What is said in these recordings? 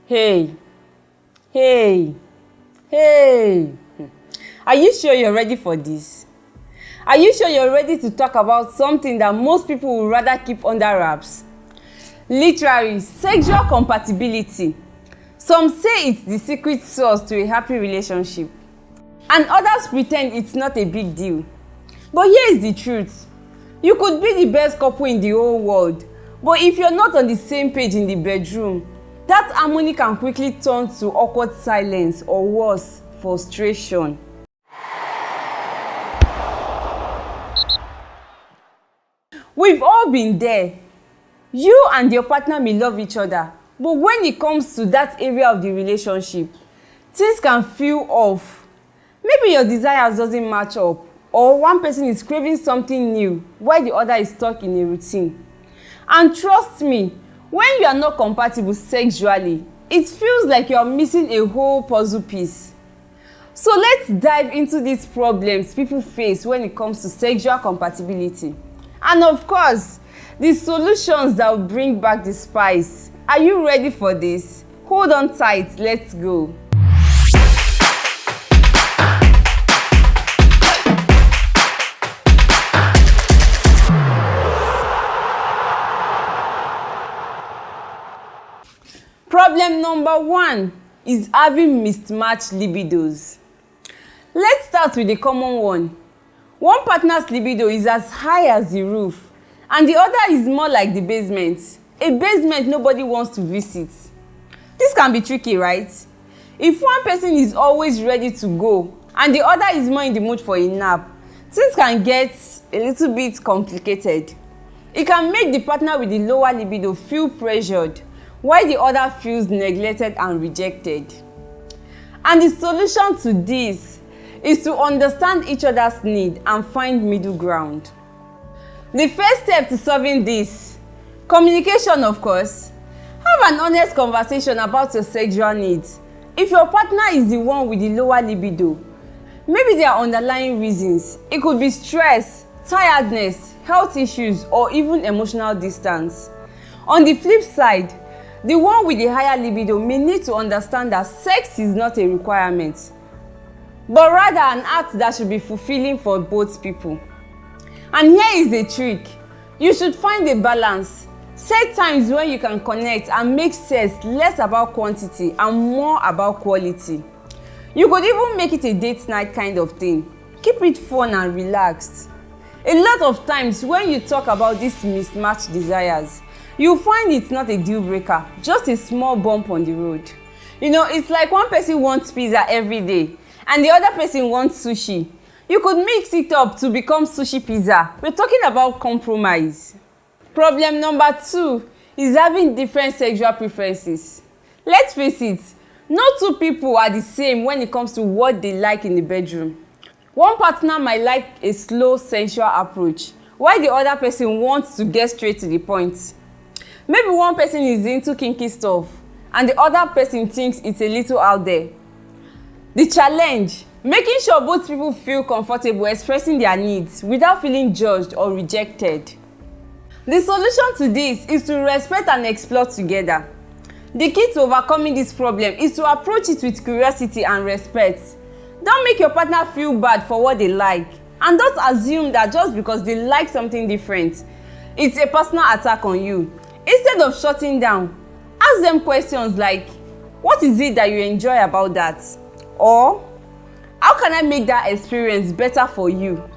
Hey, hey, hey. Are you sure you're ready for this? Are you sure you're ready to talk about something that most people would rather keep under wraps? Literally, sexual compatibility. Some say it's the secret sauce to a happy relationship, and others pretend it's not a big deal. But here is the truth. You could be the best couple in the whole world, but if you're not on the same page in the bedroom, that harmony can quickly turn to awkward silence or worse, frustration. We've all been there. You and your partner may love each other, but when it comes to that area of the relationship, things can feel off. Maybe your desires doesn't match up, or one person is craving something new while the other is stuck in a routine. And trust me, when you are not compatible sexually, it feels like you are missing a whole puzzle piece. So let's dive into these problems people face when it comes to sexual compatibility. And of course, the solutions that will bring back the spice. Are you ready for this? Hold on tight, let's go. Problem number 1 is having mismatched libidos. Let's start with the common one. One partner's libido is as high as the roof, and the other is more like the basement. A basement nobody wants to visit. This can be tricky, right? If one person is always ready to go, and the other is more in the mood for a nap, things can get a little bit complicated. It can make the partner with the lower libido feel pressured, while the other feels neglected and rejected. And the solution to this is to understand each other's need and find middle ground. The first step to solving this, communication of course. Have an honest conversation about your sexual needs. If your partner is the one with the lower libido, maybe there are underlying reasons. It could be stress, tiredness, health issues, or even emotional distance. On the flip side, the one with the higher libido may need to understand that sex is not a requirement, but rather an act that should be fulfilling for both people. And here is a trick. You should find a balance. Set times when you can connect and make sex less about quantity and more about quality. You could even make it a date night kind of thing. Keep it fun and relaxed. A lot of times when you talk about these mismatched desires, you'll find it's not a deal breaker, just a small bump on the road. You know, it's like one person wants pizza every day and the other person wants sushi. You could mix it up to become sushi pizza. We're talking about compromise. Problem number 2 is having different sexual preferences. Let's face it, no two people are the same when it comes to what they like in the bedroom. One partner might like a slow sensual approach, while the other person wants to get straight to the point. Maybe one person is into kinky stuff and the other person thinks it's a little out there. The challenge, making sure both people feel comfortable expressing their needs without feeling judged or rejected. The solution to this is to respect and explore together. The key to overcoming this problem is to approach it with curiosity and respect. Don't make your partner feel bad for what they like, and don't assume that just because they like something different, it's a personal attack on you. Instead of shutting down, ask them questions like, what is it that you enjoy about that? Or, how can I make that experience better for you?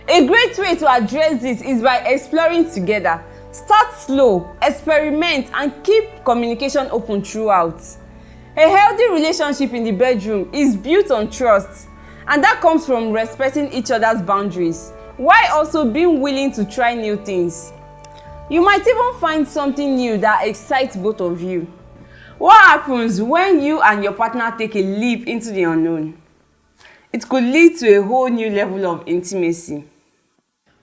A great way to address this is by exploring together. Start slow, experiment, and keep communication open throughout. A healthy relationship in the bedroom is built on trust, and that comes from respecting each other's boundaries, while also being willing to try new things. You might even find something new that excites both of you. What happens when you and your partner take a leap into the unknown? It could lead to a whole new level of intimacy.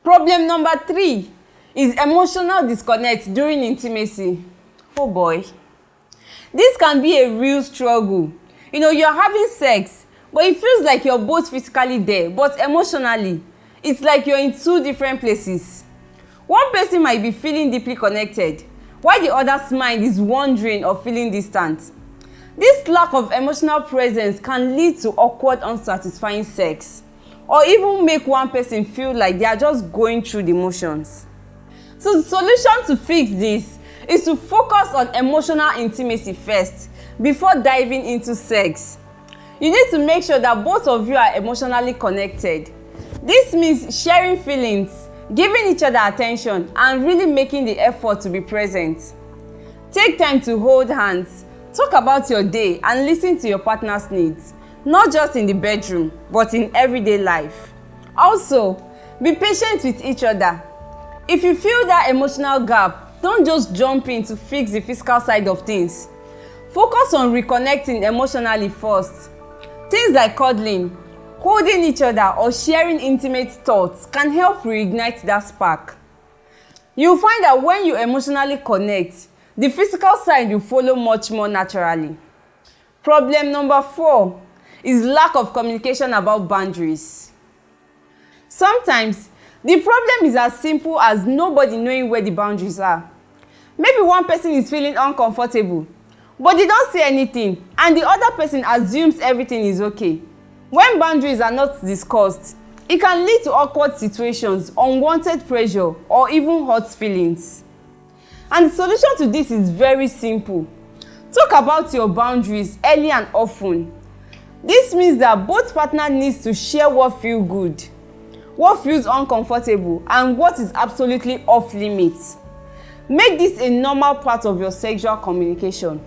Problem number 3 is emotional disconnect during intimacy. Oh boy. This can be a real struggle. You know, you're having sex, but it feels like you're both physically there, but emotionally, it's like you're in two different places. One person might be feeling deeply connected, while the other's mind is wandering or feeling distant. This lack of emotional presence can lead to awkward, unsatisfying sex, or even make one person feel like they are just going through the motions. So the solution to fix this is to focus on emotional intimacy first before diving into sex. You need to make sure that both of you are emotionally connected. This means sharing feelings, giving each other attention, and really making the effort to be present. Take time to hold hands, talk about your day, and listen to your partner's needs, not just in the bedroom, but in everyday life. Also, be patient with each other. If you feel that emotional gap, don't just jump in to fix the physical side of things. Focus on reconnecting emotionally first. Things like cuddling, holding each other, or sharing intimate thoughts can help reignite that spark. You'll find that when you emotionally connect, the physical side will follow much more naturally. Problem number 4 is lack of communication about boundaries. Sometimes, the problem is as simple as nobody knowing where the boundaries are. Maybe one person is feeling uncomfortable, but they don't say anything, and the other person assumes everything is okay. When boundaries are not discussed, it can lead to awkward situations, unwanted pressure, or even hurt feelings. And the solution to this is very simple. Talk about your boundaries early and often. This means that both partners need to share what feels good, what feels uncomfortable, and what is absolutely off limits. Make this a normal part of your sexual communication,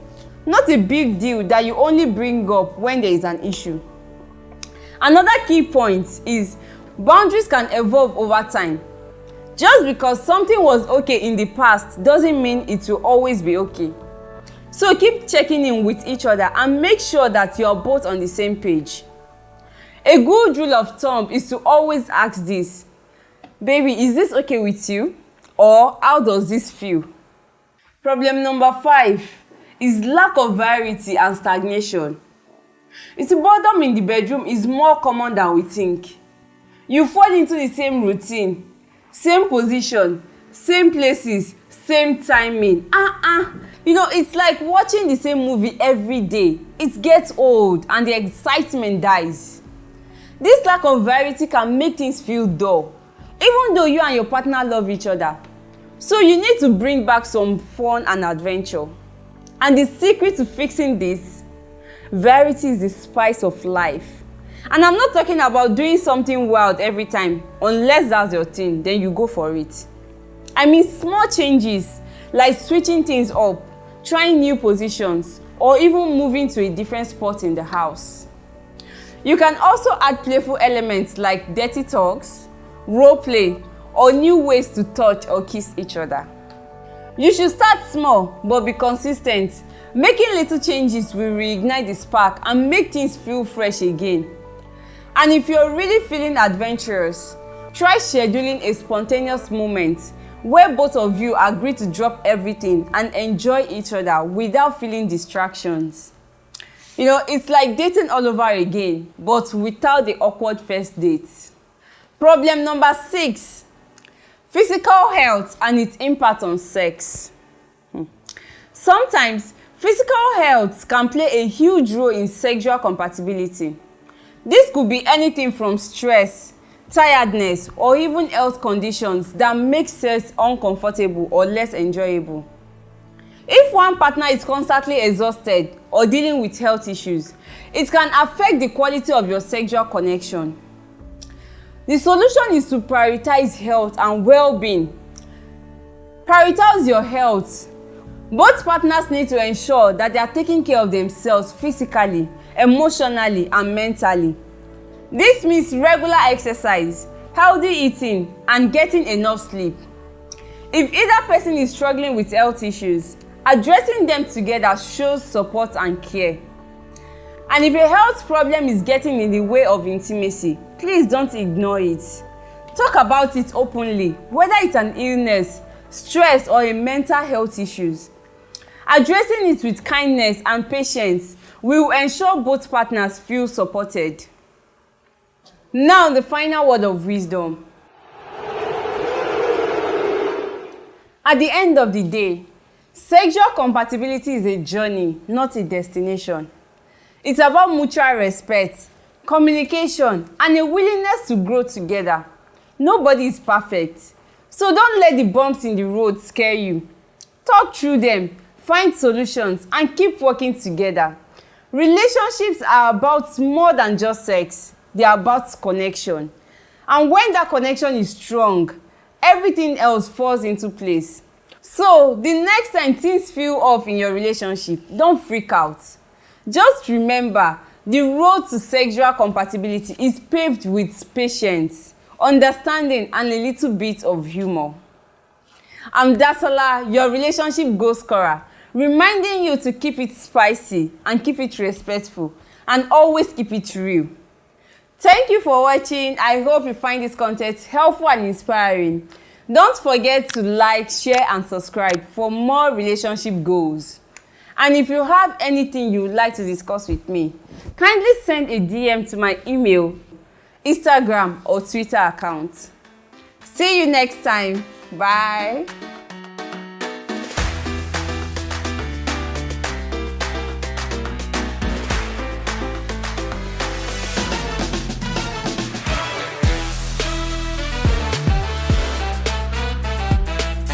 not a big deal that you only bring up when there is an issue. Another key point is boundaries can evolve over time. Just because something was okay in the past doesn't mean it will always be okay. So keep checking in with each other and make sure that you are both on the same page. A good rule of thumb is to always ask this: baby, is this okay with you? Or how does this feel? Problem number 5 is lack of variety and stagnation. You see, boredom in the bedroom is more common than we think. You fall into the same routine, same position, same places, same timing. It's like watching the same movie every day. It gets old and the excitement dies. This lack of variety can make things feel dull, even though you and your partner love each other. So you need to bring back some fun and adventure. And the secret to fixing this: variety is the spice of life. And I'm not talking about doing something wild every time. Unless that's your thing, then you go for it. I mean small changes like switching things up, trying new positions, or even moving to a different spot in the house. You can also add playful elements like dirty talks, role play, or new ways to touch or kiss each other. You should start small but be consistent. Making little changes will reignite the spark and make things feel fresh again. And if you're really feeling adventurous, try scheduling a spontaneous moment where both of you agree to drop everything and enjoy each other without feeling distractions. It's like dating all over again, but without the awkward first dates. Problem number 6, physical health and its impact on sex. Sometimes, physical health can play a huge role in sexual compatibility. This could be anything from stress, tiredness, or even health conditions that make sex uncomfortable or less enjoyable. If one partner is constantly exhausted or dealing with health issues, it can affect the quality of your sexual connection. The solution is to prioritize health and well-being. Prioritize your health. Both partners need to ensure that they are taking care of themselves physically, emotionally, and mentally. This means regular exercise, healthy eating, and getting enough sleep. If either person is struggling with health issues, addressing them together shows support and care. And if a health problem is getting in the way of intimacy, please don't ignore it. Talk about it openly, whether it's an illness, stress, or a mental health issues. Addressing it with kindness and patience will ensure both partners feel supported. Now, the final word of wisdom. At the end of the day, Sexual compatibility is a journey, not a destination. It's about mutual respect, communication, and a willingness to grow together. Nobody is perfect, so don't let the bumps in the road scare you. Talk through them, find solutions, and keep working together. Relationships are about more than just sex. They are about connection. And when that connection is strong, everything else falls into place. So, the next time things feel off in your relationship, don't freak out. Just remember, the road to sexual compatibility is paved with patience, understanding, and a little bit of humor. I'm Dasola, your relationship goal scorer, reminding you to keep it spicy and keep it respectful and always keep it real. Thank you for watching. I hope you find this content helpful and inspiring. Don't forget to like, share, and subscribe for more relationship goals. And if you have anything you would like to discuss with me, kindly send a DM to my email, Instagram, or Twitter account. See you next time. Bye.